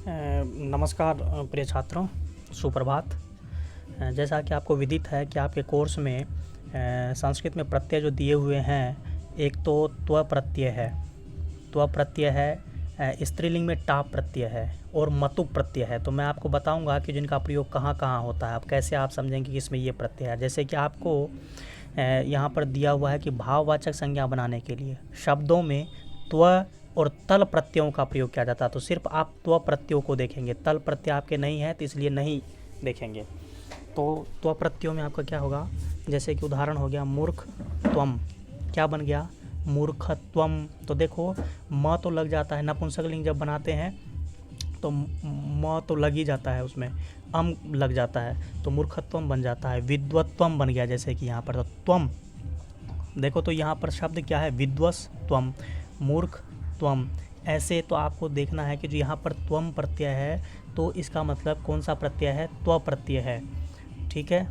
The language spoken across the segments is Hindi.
नमस्कार प्रिय छात्रों, सुप्रभात। जैसा कि आपको विदित है कि आपके कोर्स में संस्कृत में प्रत्यय जो दिए हुए हैं, एक तो त्व प्रत्यय है। त्व प्रत्यय है, स्त्रीलिंग में टाप प्रत्यय है और मतुप प्रत्यय है। तो मैं आपको बताऊंगा कि जिनका प्रयोग कहाँ कहाँ होता है, अब कैसे आप समझेंगे कि इसमें ये प्रत्यय है। जैसे कि आपको यहाँ पर दिया हुआ है कि भाववाचक संज्ञा बनाने के लिए शब्दों में त्व और तल प्रत्ययों का प्रयोग किया जाता है। तो सिर्फ आप त्व प्रत्ययों को देखेंगे, तल प्रत्यय आपके नहीं है तो इसलिए नहीं देखेंगे। तो त्व प्रत्ययों में आपका क्या होगा, जैसे कि उदाहरण हो गया मूर्ख त्वम, क्या बन गया मूर्खत्वम। तो देखो म तो लग जाता है, नपुंसकलिंग जब बनाते हैं तो म तो लग ही जाता है, उसमें अम लग जाता है तो मूर्खत्वम बन जाता है। विद्वत्वम बन गया, जैसे कि यहाँ पर तो त्वम देखो, तो यहाँ पर शब्द क्या है, विद्वस त्वम, मूर्ख त्वम। ऐसे तो आपको देखना है कि जो यहाँ पर त्वम प्रत्यय है तो इसका मतलब कौन सा प्रत्यय है, त्व प्रत्यय है। ठीक है,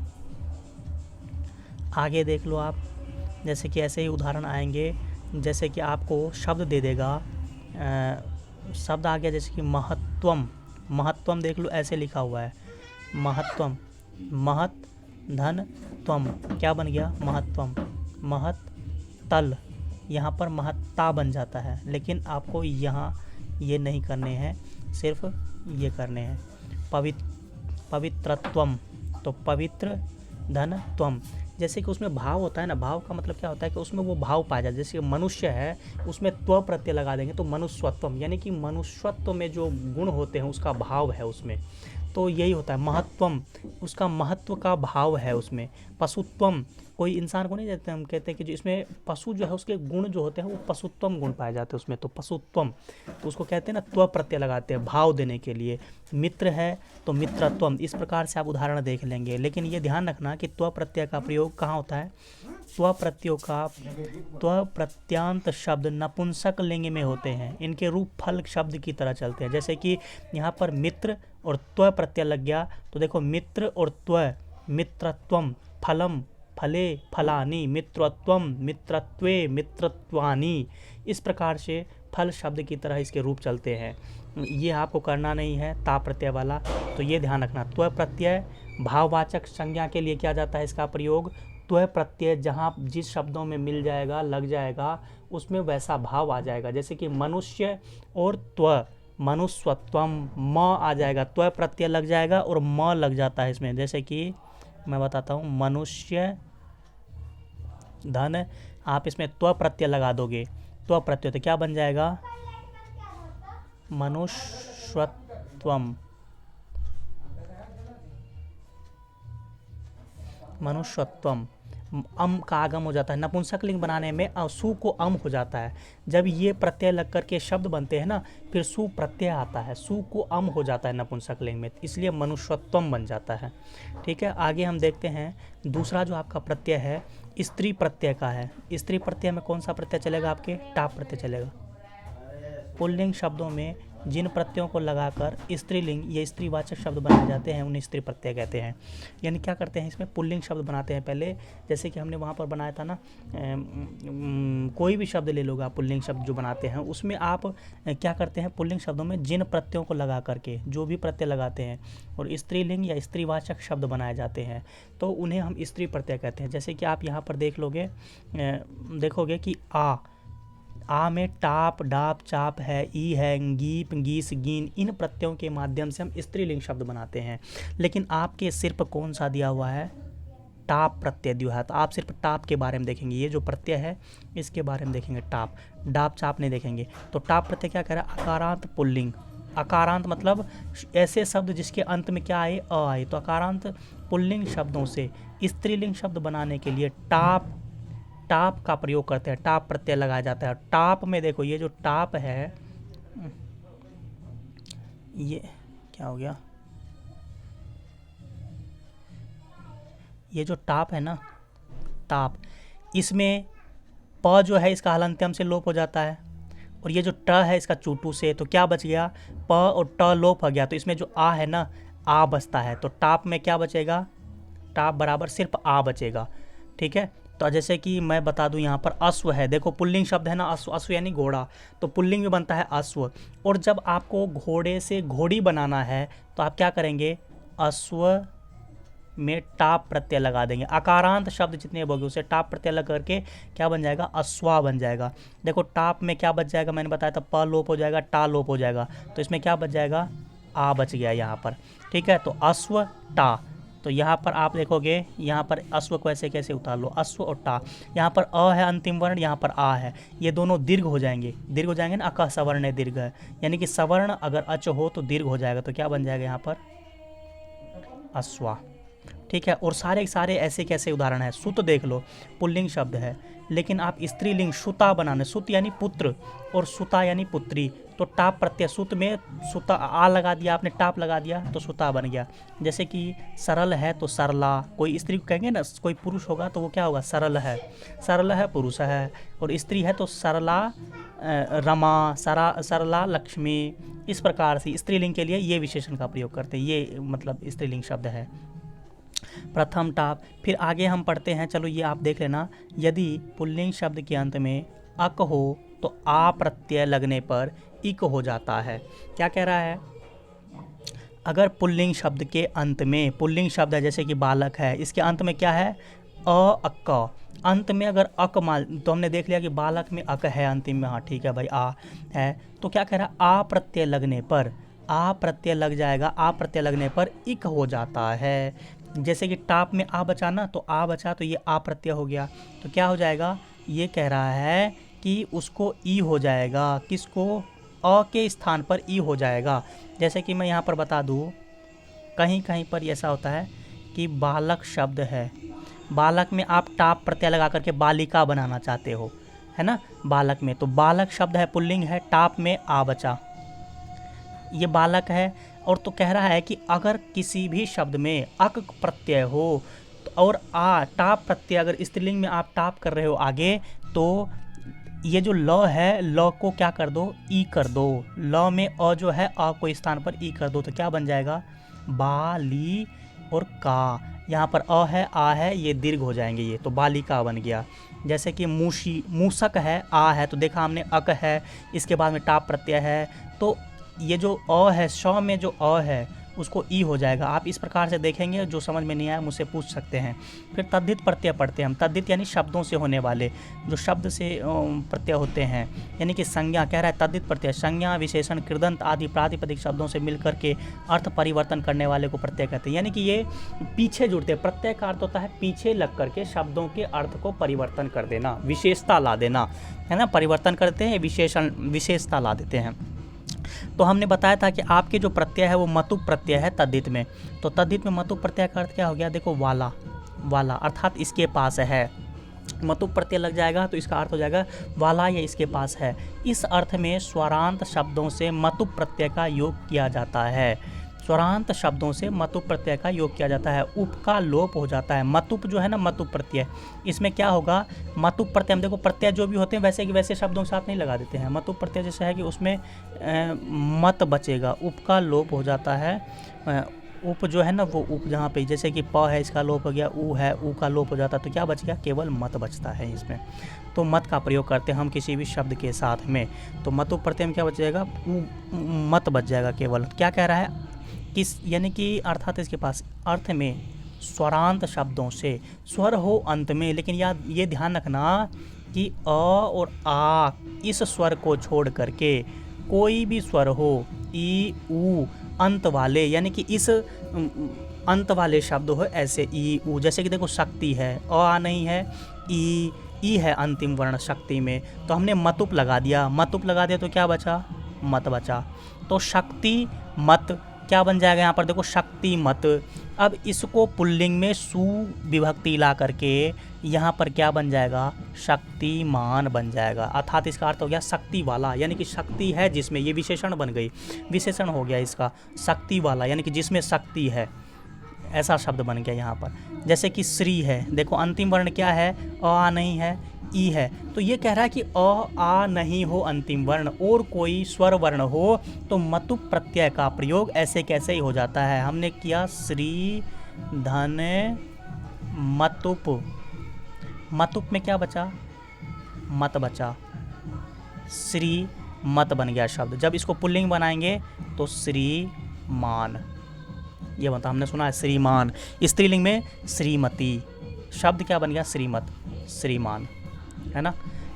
आगे देख लो आप। जैसे कि ऐसे ही उदाहरण आएंगे, जैसे कि आपको शब्द दे देगा, शब्द आ गया जैसे कि महत्वम। महत्वम देख लो, ऐसे लिखा हुआ है महत्वम, महत धन त्वम, क्या बन गया महत्वम, महत तल, यहाँ पर महत्ता बन जाता है। लेकिन आपको यहाँ ये नहीं करने हैं, सिर्फ ये करने हैं। पवित्रत्वम, तो पवित्र धन त्वम। जैसे कि उसमें भाव होता है ना, भाव का मतलब क्या होता है कि उसमें वो भाव पाया जाए। जैसे मनुष्य है, उसमें त्व प्रत्यय लगा देंगे तो मनुष्यत्वम, यानी कि मनुष्यत्व में जो गुण होते हैं उसका भाव है उसमें। तो यही होता है महत्वम, उसका महत्व का भाव है उसमें। पशुत्वम, कोई इंसान को नहीं देते, हम कहते हैं कि जो इसमें पशु जो है उसके गुण जो होते हैं वो पशुत्वम गुण पाए जाते हैं उसमें, तो पशुत्वम, तो उसको कहते हैं ना त्व प्रत्यय लगाते हैं भाव देने के लिए। मित्र है तो मित्रत्वम, इस प्रकार से आप उदाहरण देख लेंगे। लेकिन ये ध्यान रखना कि त्व प्रत्यय का प्रयोग कहाँ होता है, त्व प्रत्ययों का त्व प्रत्यांत शब्द नपुंसक लिंग में होते हैं, इनके रूप फल शब्द की तरह चलते हैं। जैसे कि यहाँ पर मित्र और त्व प्रत्यय लग गया तो देखो मित्र और त्व, मित्रत्वम, फलम फले फलानी, मित्रत्वम मित्रत्वे मित्रत्वानी, इस प्रकार से फल शब्द की तरह इसके रूप चलते हैं। ये आपको करना नहीं है ता प्रत्यय वाला, तो ये ध्यान रखना। त्व प्रत्यय भाववाचक संज्ञा के लिए किया जाता है इसका प्रयोग। त्व प्रत्यय जहाँ जिस शब्दों में मिल जाएगा, लग जाएगा, उसमें वैसा भाव आ जाएगा। जैसे कि मनुष्य और त्व, मनुष्यत्वम, म आ जाएगा, त्व प्रत्यय लग जाएगा और म लग जाता है इसमें। जैसे कि मैं बताता हूँ, मनुष्य धन, आप इसमें त्व प्रत्यय लगा दोगे, त्व प्रत्यय तो क्या बन जाएगा मनुष्यत्वम, मनुष्यत्वम। अम का आगम हो जाता है नपुंसक लिंग बनाने में, सु को अम हो जाता है। जब ये प्रत्यय लग करके शब्द बनते हैं ना, फिर सु प्रत्यय आता है, सु को अम हो जाता है नपुंसक लिंग में, इसलिए मनुष्यत्वम बन जाता है। ठीक है, आगे हम देखते हैं दूसरा जो आपका प्रत्यय है स्त्री प्रत्यय का है। स्त्री प्रत्यय में कौन सा प्रत्यय चलेगा, आपके टाप प्रत्यय चलेगा। पुल्लिंग शब्दों में जिन प्रत्ययों को लगाकर स्त्रीलिंग या स्त्रीवाचक शब्द बनाए जाते हैं उन्हें स्त्री प्रत्यय कहते हैं। यानी क्या करते हैं, इसमें पुल्लिंग शब्द बनाते हैं पहले। जैसे कि हमने वहाँ पर बनाया था ना, कोई भी शब्द ले लो आप, पुल्लिंग शब्द जो बनाते हैं उसमें आप क्या करते हैं, पुल्लिंग शब्दों में जिन प्रत्ययों को लगा करके जो भी प्रत्यय लगाते हैं और स्त्रीलिंग या स्त्रीवाचक शब्द बनाए जाते हैं तो उन्हें हम स्त्री प्रत्यय कहते हैं। जैसे कि आप यहाँ पर देखोगे कि आ में टाप डाप चाप है, ई है, गीप गीस गीन, इन प्रत्ययों के माध्यम से हम स्त्रीलिंग शब्द बनाते हैं। लेकिन आपके सिर पर कौन सा दिया हुआ है, टाप प्रत्यय दिया है, तो आप सिर्फ टाप के बारे में देखेंगे, ये जो प्रत्यय है इसके बारे में देखेंगे, टाप डाप चाप नहीं देखेंगे। तो टाप प्रत्यय क्या कह रहा है, अकारांत पुल्लिंग। अकारांत मतलब ऐसे शब्द जिसके अंत में क्या आए, अ आए। तो अकारांत पुल्लिंग शब्दों से स्त्रीलिंग शब्द बनाने के लिए टाप का प्रयोग करते हैं, टाप प्रत्यय लगाया जाता है। टाप में देखो ये जो टाप है, ये क्या हो गया, ये जो टाप है ना, टाप, इसमें प जो है इसका हलंत्यम से लोप हो जाता है और ये जो ट है इसका चूटू से, तो क्या बच गया, प और ट लोप हो गया, तो इसमें जो आ है ना, आ बचता है। तो टाप में क्या बचेगा, टाप बराबर सिर्फ आ बचेगा। ठीक है, तो जैसे कि मैं बता दूं यहाँ पर अश्व है, देखो पुल्लिंग शब्द है ना, अश्व, अश्व यानी घोड़ा, तो पुल्लिंग में बनता है अश्व। और जब आपको घोड़े से घोड़ी बनाना है तो आप क्या करेंगे, अश्व में टाप प्रत्यय लगा देंगे। अकारांत शब्द जितने बोगे उसे टाप प्रत्यय लगा करके क्या बन जाएगा, अश्वा बन जाएगा। देखो टाप में क्या बच जाएगा, मैंने बताया था प लोप हो जाएगा, टा लोप हो जाएगा, तो इसमें क्या बच जाएगा, आ बच गया यहाँ पर। ठीक है, तो अश्व टा, तो यहाँ पर आप देखोगे यहाँ पर अश्व को ऐसे कैसे उतार लो, अश्व और टा, यहाँ पर अ है अंतिम वर्ण, यहाँ पर आ है, ये दोनों दीर्घ हो जाएंगे, दीर्घ हो जाएंगे ना, अक सवर्ण है दीर्घ है, यानी कि सवर्ण अगर अच हो तो दीर्घ हो जाएगा, तो क्या बन जाएगा यहाँ पर, अश्वा। ठीक है, और सारे सारे ऐसे कैसे उदाहरण है, सुत देख लो, पुल्लिंग शब्द है, लेकिन आप स्त्रीलिंग सुता बनाने, सुत यानी पुत्र और सुता यानी पुत्री, तो टाप प्रत्यय, सुत में सुता आ लगा दिया आपने, टाप लगा दिया तो सुता बन गया। जैसे कि सरल है तो सरला, कोई स्त्री को कहेंगे ना, कोई पुरुष होगा तो वो क्या होगा, सरल है पुरुष है, और स्त्री है तो सरला रमा, सरला लक्ष्मी। इस प्रकार से स्त्रीलिंग के लिए ये विशेषण का प्रयोग करते हैं, ये मतलब स्त्रीलिंग शब्द है। प्रथम टाप, फिर आगे हम पढ़ते हैं, चलो ये आप देख लेना, यदि पुल्लिंग शब्द के अंत में अक हो तो आ प्रत्यय लगने पर इक हो जाता है। क्या कह रहा है, अगर पुल्लिंग शब्द के अंत में, पुल्लिंग शब्द है जैसे कि बालक है, इसके अंत में क्या है, अ अक, अंत में अगर अक मान, तो हमने देख लिया कि बालक में अक है अंतिम में, हाँ ठीक है भाई आ है, तो क्या कह रहा है, आ प्रत्यय लगने पर, आ प्रत्यय लग जाएगा, आ प्रत्यय लगने पर इक हो जाता है। जैसे कि टाप में आ बचा ना, तो आ बचा तो ये आ प्रत्यय हो गया, तो क्या हो जाएगा, ये कह रहा है कि उसको ई हो जाएगा, किसको, अ के स्थान पर ई हो जाएगा। जैसे कि मैं यहाँ पर बता दूँ, कहीं कहीं पर ऐसा होता है कि बालक शब्द है, बालक में आप टाप प्रत्यय लगा करके बालिका बनाना चाहते हो, है ना, बालक में, तो बालक शब्द है पुल्लिंग है, टाप में आ बचा, ये बालक है। और तो कह रहा है कि अगर किसी भी शब्द में अक प्रत्यय हो और आ टाप प्रत्यय, अगर स्त्रीलिंग में आप टाप कर रहे हो आगे, तो ये जो ल है, ल को क्या कर दो, ई कर दो, ल में अ जो है, अ को स्थान पर ई कर दो, तो क्या बन जाएगा, बाली और का, यहाँ पर अ है आ है, ये दीर्घ हो जाएंगे, ये तो बालिका बन गया। जैसे कि मूशी, मूसक है, आ है, तो देखा हमने अक है, इसके बाद में टाप प्रत्यय है, तो ये जो अ है, श में जो अ है उसको ई हो जाएगा। आप इस प्रकार से देखेंगे, जो समझ में नहीं आया मुझसे पूछ सकते हैं। फिर तद्धित प्रत्यय पढ़ते हैं हम, तद्धित यानी शब्दों से होने वाले, जो शब्द से प्रत्यय होते हैं, यानी कि संज्ञा, कह रहा है तद्धित प्रत्यय, संज्ञा विशेषण कृदंत आदि प्रातिपदिक शब्दों से मिलकर के अर्थ परिवर्तन करने वाले को प्रत्यय कहते हैं। यानी कि ये पीछे जुड़ते हैं, प्रत्यय का अर्थ होता है पीछे लग करके शब्दों के अर्थ को परिवर्तन कर देना, विशेषता ला देना, है ना, परिवर्तन करते हैं, विशेषता ला देते हैं। तो हमने बताया था कि आपके जो प्रत्यय है वो मतुप प्रत्यय है तद्धित में, तो तद्धित में मतुप प्रत्यय का अर्थ क्या हो गया, देखो वाला, वाला अर्थात इसके पास है, मतुप प्रत्यय लग जाएगा तो इसका अर्थ हो जाएगा वाला या इसके पास है। इस अर्थ में स्वरांत शब्दों से मतुप प्रत्यय का योग किया जाता है, स्वरांत शब्दों से मतुप प्रत्यय का योग किया जाता है, उप का लोप हो जाता है। मतुप जो है ना, मतुप प्रत्यय, इसमें क्या होगा, मतुप प्रत्यय, हम देखो प्रत्यय जो भी होते हैं वैसे कि वैसे शब्दों के साथ नहीं लगा देते हैं। मतुप प्रत्यय जैसे है कि उसमें मत बचेगा, उप का लोप हो जाता है, उप जो है ना वो उप, जहाँ पे जैसे कि प है इसका लोप हो गया, ऊ है ऊ का लोप हो जाता है, तो क्या बच गया, केवल मत बचता है इसमें। तो मत का प्रयोग करते हैं हम किसी भी शब्द के साथ में, तो मतुप प्रत्यय में क्या बच जाएगा, मत बच जाएगा केवल। क्या कह रहा है, किस, यानी कि अर्थात इसके पास अर्थ में स्वरांत शब्दों से, स्वर हो अंत में, लेकिन याद ये ध्यान रखना कि अ और आ इस स्वर को छोड़ करके कोई भी स्वर हो, ई ऊ अंत वाले, यानी कि इस अंत वाले शब्द हो, ऐसे ई ऊ, जैसे कि देखो शक्ति है, आ नहीं है, ई है अंतिम वर्ण शक्ति में, तो हमने मतुप लगा दिया, मतुप लगा दिया तो क्या बचा, मत बचा, तो शक्ति मत क्या बन जाएगा यहाँ पर, देखो शक्ति मत। अब इसको पुल्लिंग में सु विभक्ति ला करके यहाँ पर क्या बन जाएगा, शक्तिमान बन जाएगा, अर्थात इसका अर्थ हो गया शक्ति वाला, यानी कि शक्ति है जिसमें, ये विशेषण बन गई, विशेषण हो गया इसका, शक्ति वाला यानी कि जिसमें शक्ति है, ऐसा शब्द बन गया यहाँ पर। जैसे कि श्री है, देखो अंतिम वर्ण क्या है, आ नहीं है, ई है, तो ये कह रहा है कि आ नहीं हो अंतिम वर्ण और कोई स्वर वर्ण हो तो मतुप प्रत्यय का प्रयोग ऐसे कैसे ही हो जाता है। हमने किया श्री धन मतुप, मतुप में क्या बचा, मत बचा, श्री मत बन गया शब्द। जब इसको पुल्लिंग बनाएंगे तो श्रीमान, ये बता, हमने सुना है श्रीमान। स्त्रीलिंग में श्रीमती, शब्द क्या बन गया, श्रीमत, श्रीमान, है ना।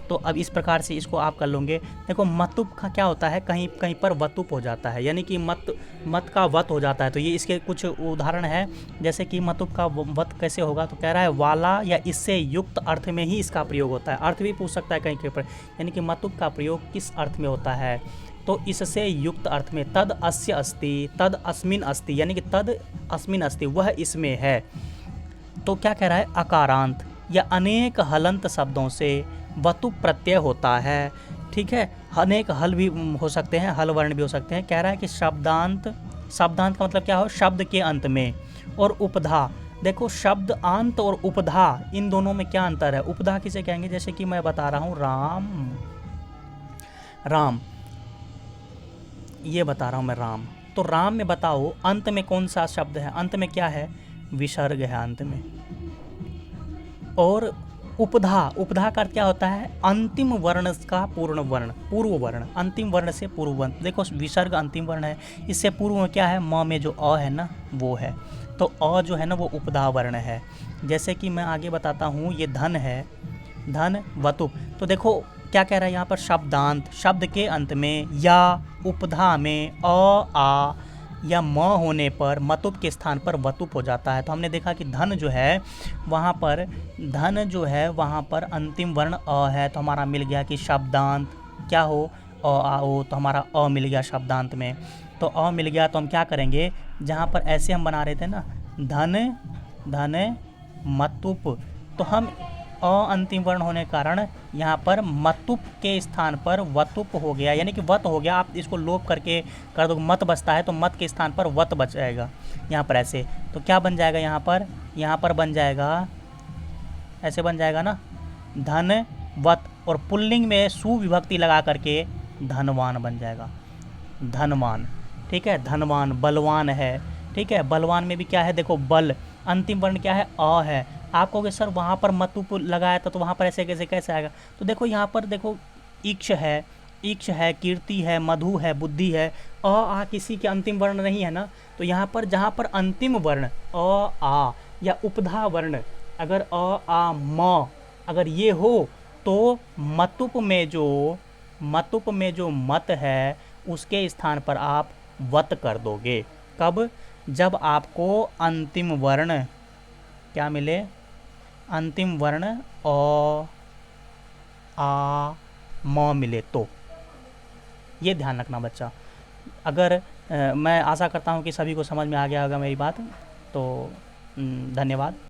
तो अब इस प्रकार से इसको आप कर लोगे। देखो मतुप का क्या होता है, कहीं कहीं पर वतुप हो जाता है, यानी कि मत का वत हो जाता है। तो ये इसके कुछ उदाहरण है, जैसे कि मतुप का वत कैसे होगा, तो कह रहा है वाला या इससे युक्त अर्थ में ही इसका प्रयोग होता है। अर्थ भी पूछ सकता है कहीं कहीं पर, यानी कि मतुप का प्रयोग किस अर्थ में होता है, तो इससे युक्त अर्थ में। तद अस्य अस्ति, तद अस्मिन अस्ति, यानी कि तद अस्मिन अस्ति, वह इसमें है। तो क्या कह रहा है, अकारांत या अनेक हलंत शब्दों से वतुप प्रत्यय होता है। ठीक है, अनेक हल भी हो सकते हैं, हल वर्ण भी हो सकते हैं। कह रहा है कि शब्दांत, शब्दांत का मतलब क्या हो, शब्द के अंत में, और उपधा। देखो शब्द अंत और उपधा, इन दोनों में क्या अंतर है। उपधा किसे कहेंगे, जैसे कि मैं बता रहा हूँ राम, राम, ये बता रहा हूँ मैं राम, तो राम में बताओ अंत में कौन सा शब्द है, अंत में क्या है, विसर्ग है अंत में। और उपधा, उपधा का अर्थ क्या होता है, अंतिम वर्ण का पूर्ण वर्ण, पूर्व वर्ण, अंतिम वर्ण से पूर्व वर्ण। देखो विसर्ग अंतिम वर्ण है, इससे पूर्व में क्या है, म में जो अ है ना वो है, तो अ जो है ना वो उपधा वर्ण है। जैसे कि मैं आगे बताता हूँ, ये धन है, धन वतुप। तो देखो क्या कह रहा है यहाँ पर, शब्दांत, शब्द के अंत में या उपधा में अ आ या म होने पर मतुप के स्थान पर वतुप हो जाता है। तो हमने देखा कि धन जो है वहाँ पर, धन जो है वहाँ पर अंतिम वर्ण अ है, तो हमारा मिल गया कि शब्दांत क्या हो, अ आ ओ, तो हमारा अ मिल गया शब्दांत में। तो अ मिल गया तो हम क्या करेंगे, जहाँ पर ऐसे हम बना रहे थे ना, धन धन मतुप, तो हम अ अंतिम वर्ण होने के कारण यहाँ पर मतुप के स्थान पर वतुप हो गया, यानी कि वत हो गया। आप इसको लोप करके कर दो, मत बचता है तो मत के स्थान पर वत बच जाएगा यहाँ पर ऐसे। तो क्या बन जाएगा यहाँ पर बन जाएगा, ऐसे बन जाएगा ना, धन वत, और पुल्लिंग में सुविभक्ति लगा करके धनवान बन जाएगा, धनवान। ठीक है, धनवान, बलवान है। ठीक है, बलवान में भी क्या है, देखो बल, अंतिम वर्ण क्या है, अ है। आप कहोगे सर वहाँ पर मतुप लगाया था तो वहाँ पर ऐसे कैसे आएगा, तो देखो यहाँ पर देखो इक्ष है, इक्ष है, कीर्ति है, मधु है, बुद्धि है, अ आ किसी के अंतिम वर्ण नहीं है ना। तो यहाँ पर जहाँ पर अंतिम वर्ण अ आ या उपधा वर्ण अगर अ आ म अगर ये हो, तो मतुप में जो मत है उसके स्थान पर आप वत कर दोगे। कब, जब आपको अंतिम वर्ण क्या मिले, अंतिम वर्ण अ आ म मिले तो। ये ध्यान रखना बच्चा। अगर मैं आशा करता हूँ कि सभी को समझ में आ गया होगा मेरी बात, तो धन्यवाद।